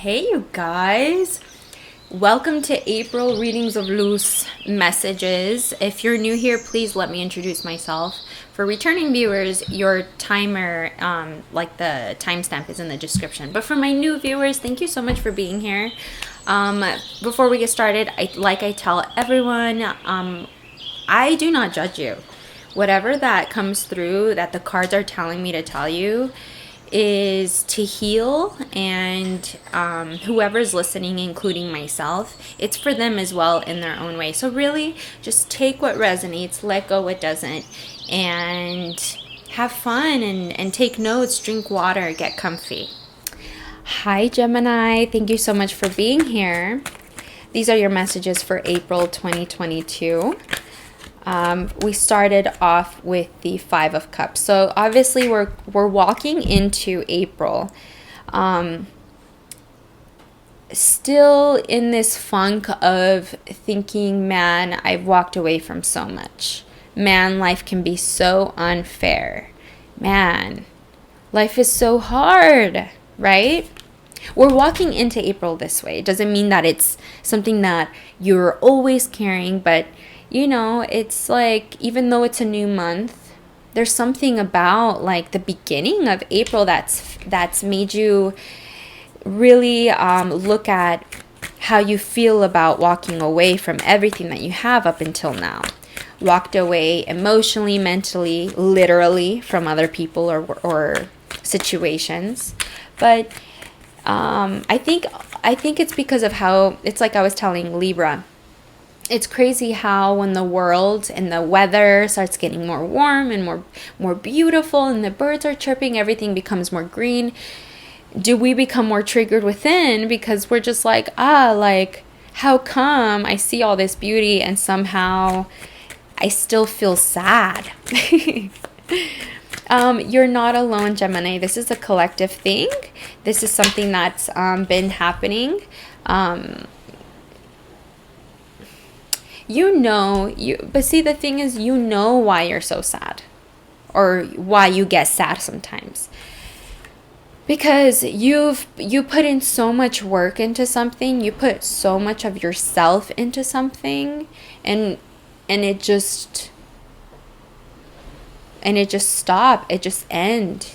Hey, you guys. Welcome to April Readings of Loose Messages. If you're new here, please let me introduce myself. For returning viewers, your timer, like the timestamp, is in the description. But for my new viewers, thank you so much for being here. Before we get started, I tell everyone, I do not judge you. Whatever that comes through that the cards are telling me to tell you is to heal, and whoever's listening, including myself, it's for them as well in their own way. So really just take what resonates, let go what doesn't, and have fun and take notes, drink water, get comfy. Hi Gemini, thank you so much for being here. These are your messages for April 2022. We started off with the Five of Cups. So obviously we're walking into April. Still in this funk of thinking, man, I've walked away from so much. Man, life can be so unfair. Man, life is so hard, right? We're walking into April this way. It doesn't mean that it's something that you're always carrying, but you know, it's like, even though it's a new month, there's something about like the beginning of April that's made you really look at how you feel about walking away from everything that you have up until now. Walked away emotionally, mentally, literally from other people or situations. But I think it's because of how, it's like I was telling Libra. It's crazy how when the world and the weather starts getting more warm and more beautiful and the birds are chirping, everything becomes more green. Do we become more triggered within because we're just like, how come I see all this beauty and somehow I still feel sad? You're not alone, Gemini. This is a collective thing. This is something that's been happening. But see, the thing is, you know why you're so sad or why you get sad sometimes, because you put in so much work into something, you put so much of yourself into something, and it just stop, it just end,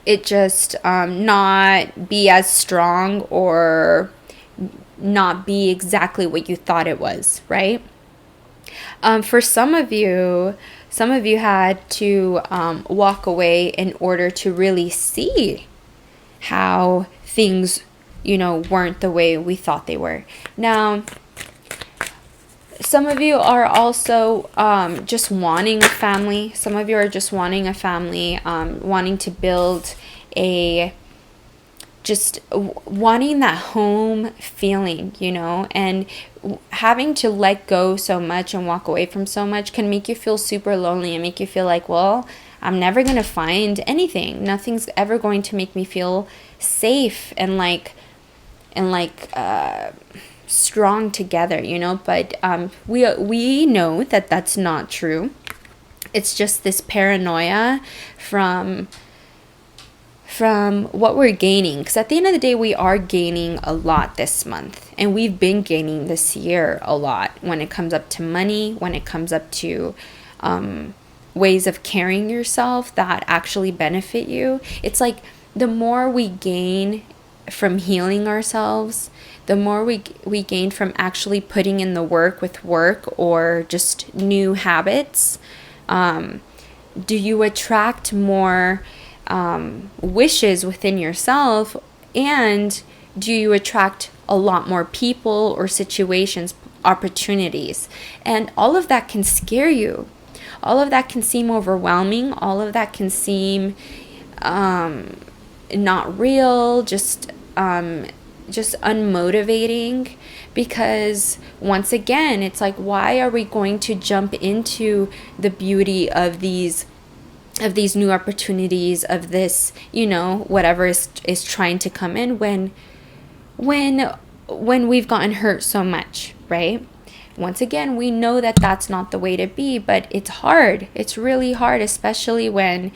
it just not be as strong or not be exactly what you thought it was, right? For some of you had to walk away in order to really see how things, weren't the way we thought they were. Now, some of you are also just wanting a family. Some of you are just wanting a family, wanting to build just wanting that home feeling, and having to let go so much and walk away from so much can make you feel super lonely and make you feel like, well, I'm never going to find anything. Nothing's ever going to make me feel safe and strong together, but we know that that's not true. It's just this paranoia from what we're gaining, because at the end of the day, we are gaining a lot this month, and we've been gaining this year a lot when it comes up to money, when it comes up to ways of carrying yourself that actually benefit you. It's like the more we gain from healing ourselves, the more we gain from actually putting in the work with work or just new habits. Do you attract more wishes within yourself, and do you attract a lot more people or situations, opportunities? And all of that can scare you. All of that can seem overwhelming. All of that can seem not real, just unmotivating, because once again, it's like, why are we going to jump into the beauty of these new opportunities, of this, whatever is trying to come in when we've gotten hurt so much, right? Once again, we know that that's not the way to be, but it's hard. It's really hard, especially when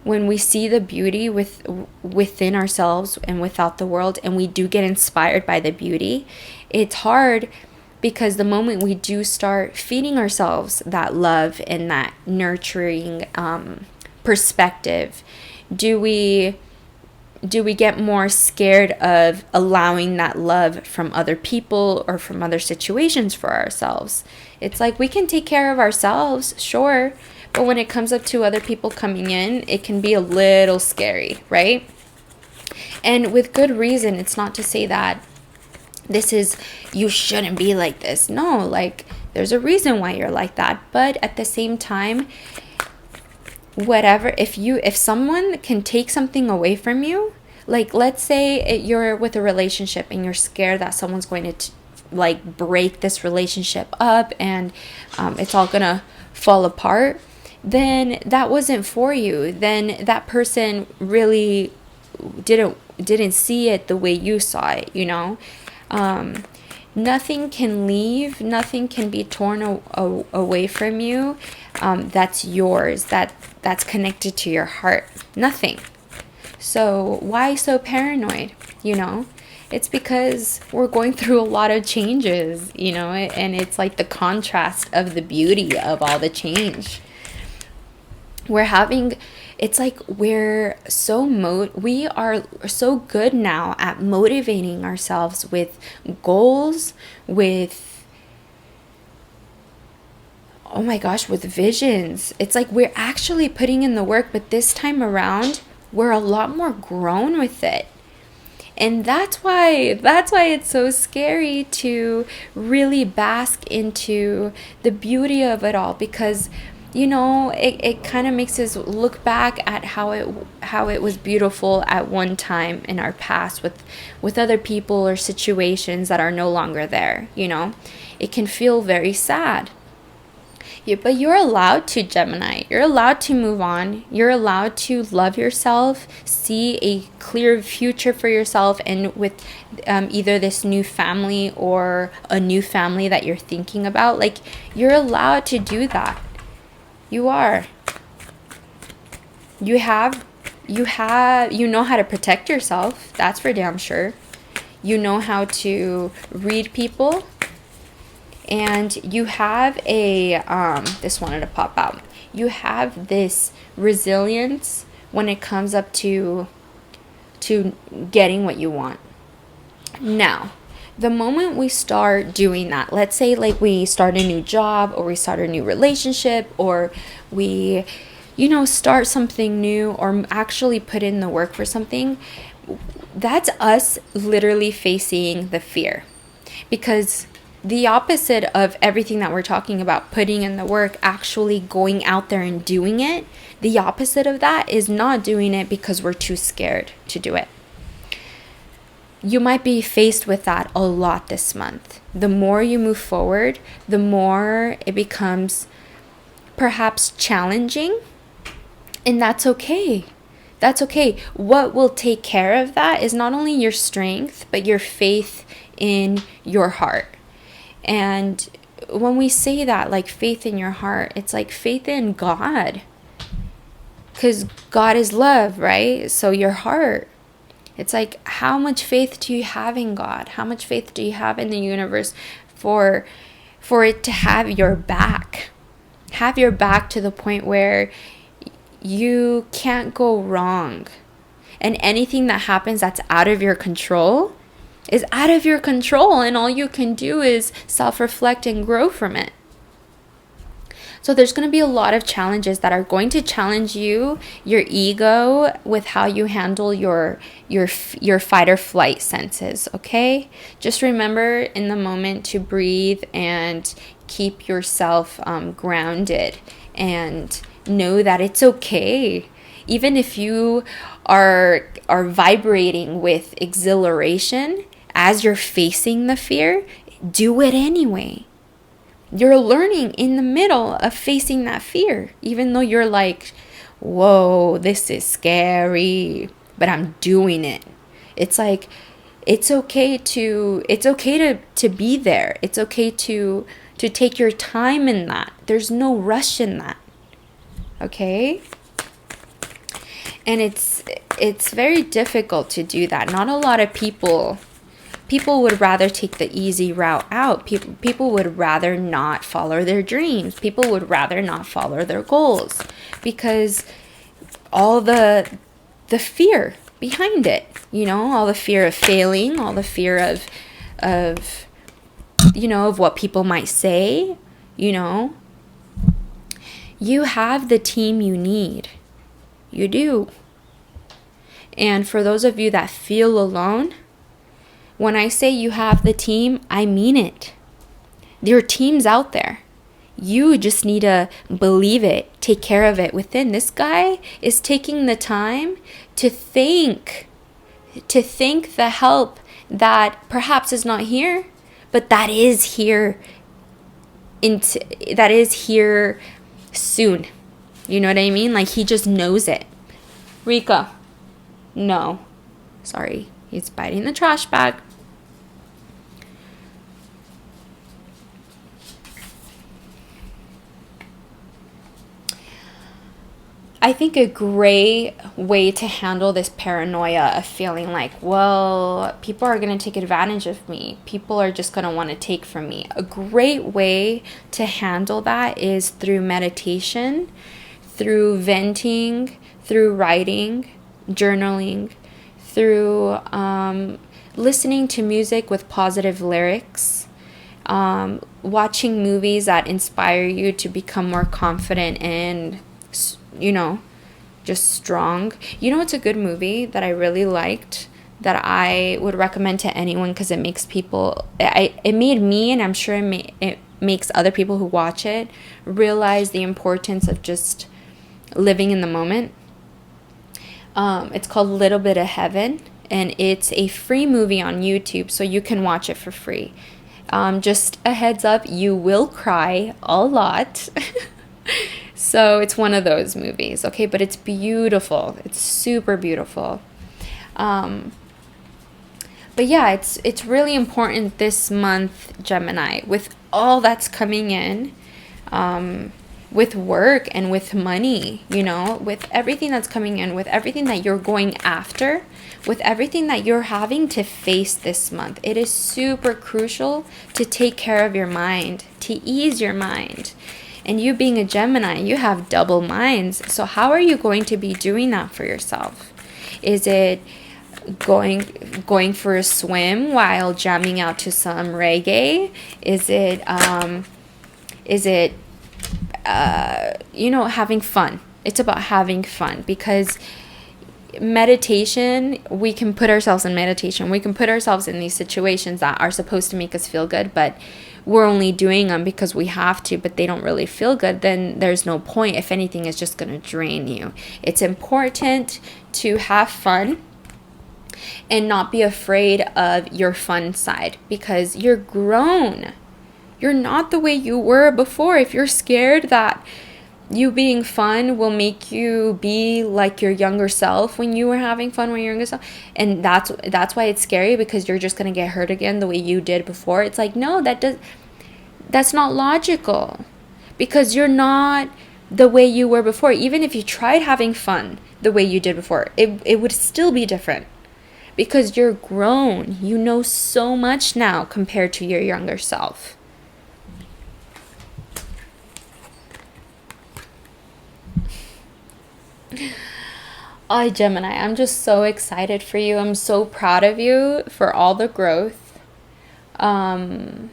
when we see the beauty within ourselves and without the world, and we do get inspired by the beauty, it's hard because the moment we do start feeding ourselves that love and that nurturing perspective, do we get more scared of allowing that love from other people or from other situations for ourselves? It's like we can take care of ourselves, sure, but when it comes up to other people coming in, it can be a little scary, right? And with good reason. It's not to say that you shouldn't be like this. No, like there's a reason why you're like that. But at the same time, whatever, if someone can take something away from you, like let's say you're with a relationship and you're scared that someone's going to like break this relationship up and it's all gonna fall apart, then that wasn't for you. Then that person really didn't see it the way you saw it, you know. Nothing can leave, nothing can be torn away from you, that's yours, that's connected to your heart. Nothing. So why so paranoid, you know? It's because we're going through a lot of changes, you know, and it's like the contrast of the beauty of all the change. It's like we are so good now at motivating ourselves with goals, with, oh my gosh, with visions. It's like we're actually putting in the work, but this time around, we're a lot more grown with it. And that's why it's so scary to really bask into the beauty of it all, because you know, it kind of makes us look back at how it was beautiful at one time in our past with other people or situations that are no longer there, you know. It can feel very sad. Yeah, but you're allowed to, Gemini. You're allowed to move on. You're allowed to love yourself, see a clear future for yourself, and with either this new family or a new family that you're thinking about. Like, you're allowed to do that. You are. You know how to protect yourself. That's for damn sure. You know how to read people. And you have this wanted to pop out. You have this resilience when it comes up to getting what you want. Now, the moment we start doing that, let's say like we start a new job or we start a new relationship or we, you know, start something new or actually put in the work for something, that's us literally facing the fear. Because the opposite of everything that we're talking about, putting in the work, actually going out there and doing it, the opposite of that is not doing it because we're too scared to do it. You might be faced with that a lot this month. The more you move forward, the more it becomes perhaps challenging, and that's okay. That's okay. What will take care of that is not only your strength, but your faith in your heart. And when we say that, like faith in your heart, it's like faith in God. Because God is love, right? So your heart. It's like, how much faith do you have in God? How much faith do you have in the universe for it to have your back? Have your back to the point where you can't go wrong. And anything that happens that's out of your control is out of your control. And all you can do is self-reflect and grow from it. So there's going to be a lot of challenges that are going to challenge you, your ego, with how you handle your fight or flight senses, okay? Just remember in the moment to breathe and keep yourself grounded and know that it's okay. Even if you are vibrating with exhilaration as you're facing the fear, do it anyway. You're learning in the middle of facing that fear, even though you're like, whoa, this is scary, but I'm doing it. It's like, it's okay to be there. It's okay to take your time in that. There's no rush in that. Okay? And it's very difficult to do that. Not a lot of people would rather take the easy route out. People would rather not follow their dreams. People would rather not follow their goals because all the fear behind it, all the fear of failing, all the fear of of what people might say, You have the team you need. You do. And for those of you that feel alone, when I say you have the team, I mean it. There are teams out there. You just need to believe it, take care of it within. This guy is taking the time to think the help that perhaps is not here, but that is here soon. You know what I mean? Like, he just knows it. Rika. No. Sorry. He's biting the trash bag. I think a great way to handle this paranoia of feeling like, well, people are going to take advantage of me. People are just going to want to take from me. A great way to handle that is through meditation, through venting, through writing, journaling, through listening to music with positive lyrics, watching movies that inspire you to become more confident and just strong. It's a good movie that I really liked that I would recommend to anyone because it makes people, it made me, and I'm sure it makes other people who watch it realize the importance of just living in the moment. It's called Little Bit of Heaven, and it's a free movie on YouTube, so you can watch it for free. Just a heads up, you will cry a lot. So it's one of those movies, okay? But it's beautiful. It's super beautiful. But yeah, it's really important this month, Gemini, with all that's coming in, with work and with money, with everything that's coming in, with everything that you're going after, with everything that you're having to face this month. It is super crucial to take care of your mind, to ease your mind. And you being a Gemini, you have double minds. So how are you going to be doing that for yourself? Is it going for a swim while jamming out to some reggae? Is it having fun? It's about having fun, because meditation, we can put ourselves in meditation. We can put ourselves in these situations that are supposed to make us feel good, but we're only doing them because we have to, but they don't really feel good. Then there's no point. If anything, it's just going to drain you. It's important to have fun and not be afraid of your fun side, because you're grown. You're not the way you were before. If you're scared that you being fun will make you be like your younger self when you were having fun when you were younger self, and that's why it's scary, because you're just going to get hurt again the way you did before. It's like, no, that's not logical, because you're not the way you were before. Even if you tried having fun the way you did before, it would still be different, because you're grown. You know so much now compared to your younger self. Oh, Gemini, I'm just so excited for you. I'm so proud of you for all the growth. Don't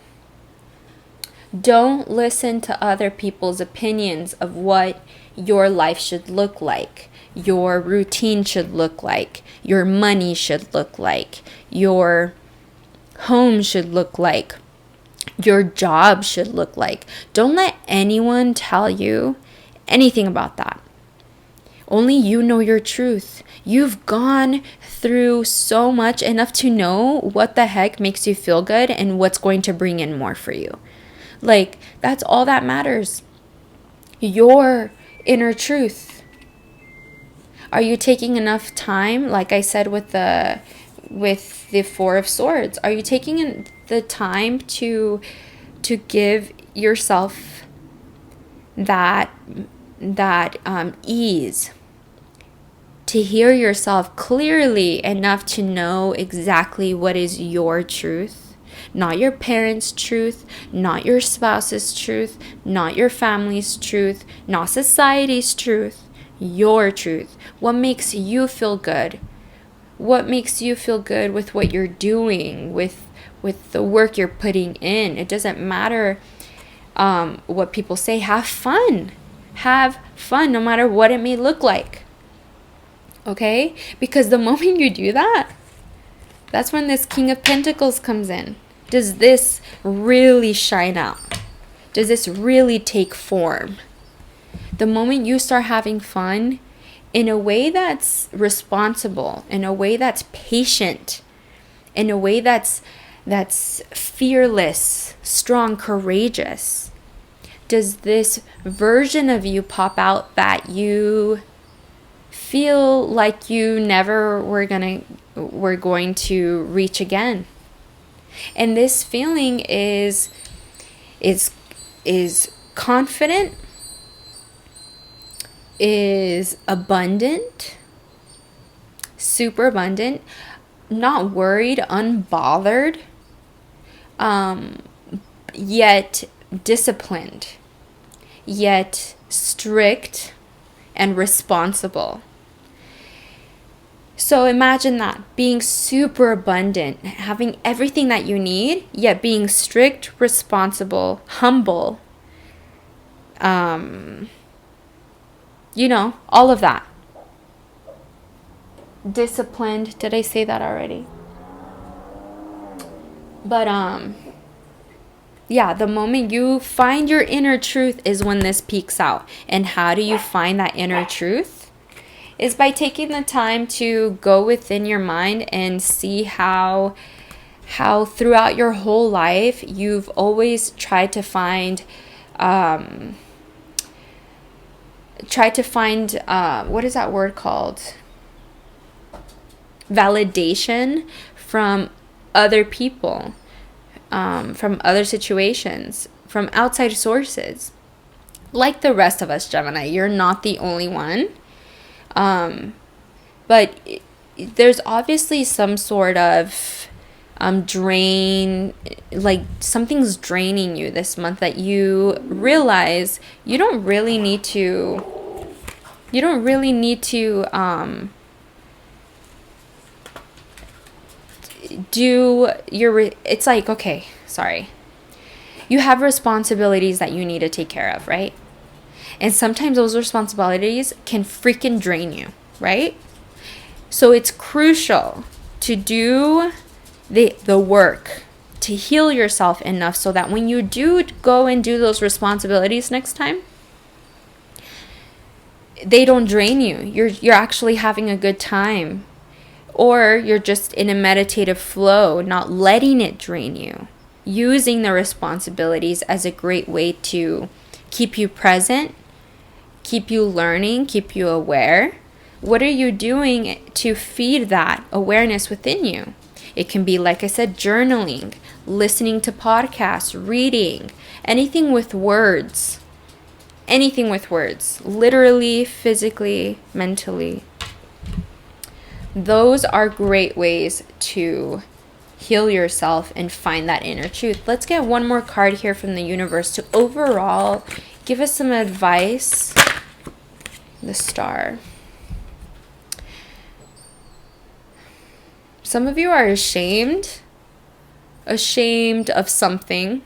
listen to other people's opinions of what your life should look like, your routine should look like, your money should look like, your home should look like, your job should look like. Don't let anyone tell you anything about that. Only you know your truth. You've gone through so much, enough to know what the heck makes you feel good and what's going to bring in more for you. Like, that's all that matters. Your inner truth. Are you taking enough time, like I said with the Four of Swords? Are you taking the time to give yourself that ease, to hear yourself clearly enough to know exactly what is your truth, not your parents' truth, not your spouse's truth, not your family's truth, not society's truth, your truth. What makes you feel good? What makes you feel good with what you're doing, with the work you're putting in? It doesn't matter what people say. Have fun. Have fun no matter what it may look like. Okay? Because the moment you do that, that's when this King of Pentacles comes in. Does this really shine out? Does this really take form? The moment you start having fun in a way that's responsible, in a way that's patient, in a way that's fearless, strong, courageous, does this version of you pop out that you feel like you never were going to reach again? And this feeling is confident, is abundant, super abundant, not worried, unbothered, yet disciplined, yet strict and responsible. So imagine that, being super abundant, having everything that you need, yet being strict, responsible, humble, all of that. Disciplined. Did I say that already? But the moment you find your inner truth is when this peaks out. And how do you find that inner truth? Is by taking the time to go within your mind and see how throughout your whole life you've always tried to find what is that word called? Validation from other people, from other situations, from outside sources. Like the rest of us, Gemini, you're not the only one. But there's obviously some sort of drain, like something's draining you this month that you realize you don't really need to do your, it's like, okay, sorry. You have responsibilities that you need to take care of, right? And sometimes those responsibilities can freaking drain you, right? So it's crucial to do the work to heal yourself enough so that when you do go and do those responsibilities next time, they don't drain you. You're actually having a good time. Or you're just in a meditative flow, not letting it drain you. Using the responsibilities as a great way to keep you present, keep you learning, keep you aware. What are you doing to feed that awareness within you? It can be, like I said, journaling, listening to podcasts, reading, anything with words. Anything with words. Literally, physically, mentally. Those are great ways to heal yourself and find that inner truth. Let's get one more card here from the universe to overall give us some advice. The Star. Some of you are ashamed of something,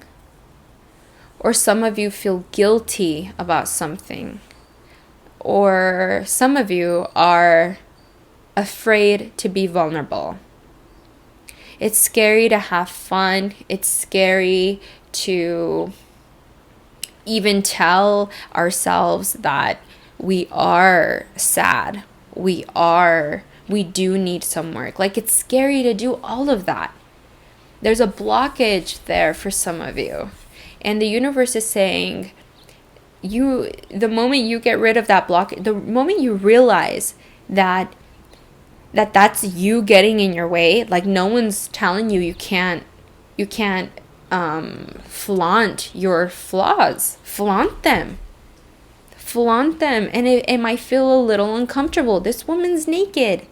or some of you feel guilty about something, or some of you are afraid to be vulnerable. It's scary to have fun. It's scary to even tell ourselves that we are sad. We do need some work. Like, it's scary to do all of that. There's a blockage there for some of you. And the universe is saying, the moment you get rid of that block, the moment you realize that's you getting in your way, like no one's telling you can't flaunt your flaws. Flaunt them. flaunt them, and it might feel a little uncomfortable. This woman's naked.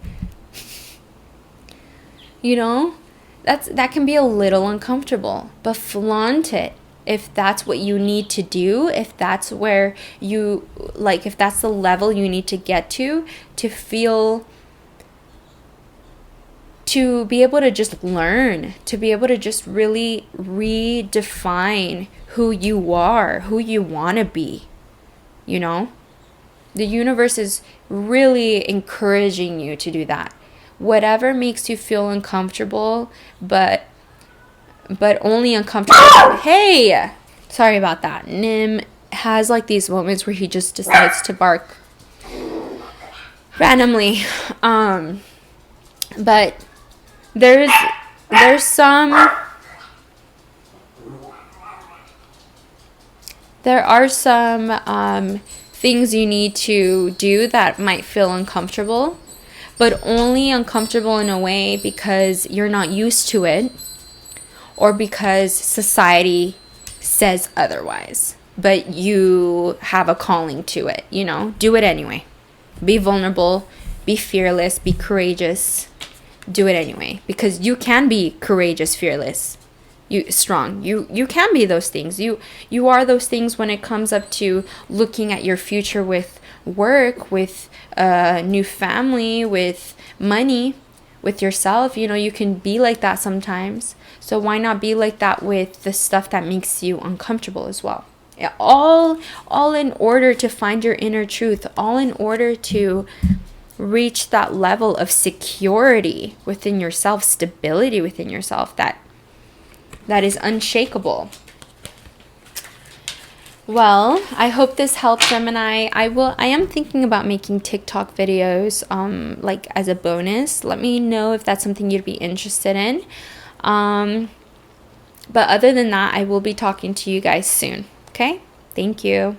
You know, that can be a little uncomfortable, but flaunt it. If that's what you need to do, if that's where you, like, if that's the level you need to get to feel, to be able to just learn, to be able to just really redefine who you are, who you want to be, you know? The universe is really encouraging you to do that. Whatever makes you feel uncomfortable, but only uncomfortable. Hey, sorry about that. Nim has like these moments where he just decides to bark randomly. But there's some, there are some things you need to do that might feel uncomfortable, but only uncomfortable in a way because you're not used to it, or because society says otherwise, but you have a calling to it, you know? Do it anyway. Be vulnerable, be fearless, be courageous. Do it anyway, because you can be courageous, fearless, strong. You can be those things. You are those things when it comes up to looking at your future with work, with a new family, with money, with yourself. You know, you can be like that sometimes. So why not be like that with the stuff that makes you uncomfortable as well? All in order to find your inner truth, all in order to reach that level of security within yourself, stability within yourself that is unshakable. Well, I hope this helped, Gemini. I am thinking about making TikTok videos like as a bonus. Let me know if that's something you'd be interested in. But other than that, I will be talking to you guys soon. Okay? Thank you.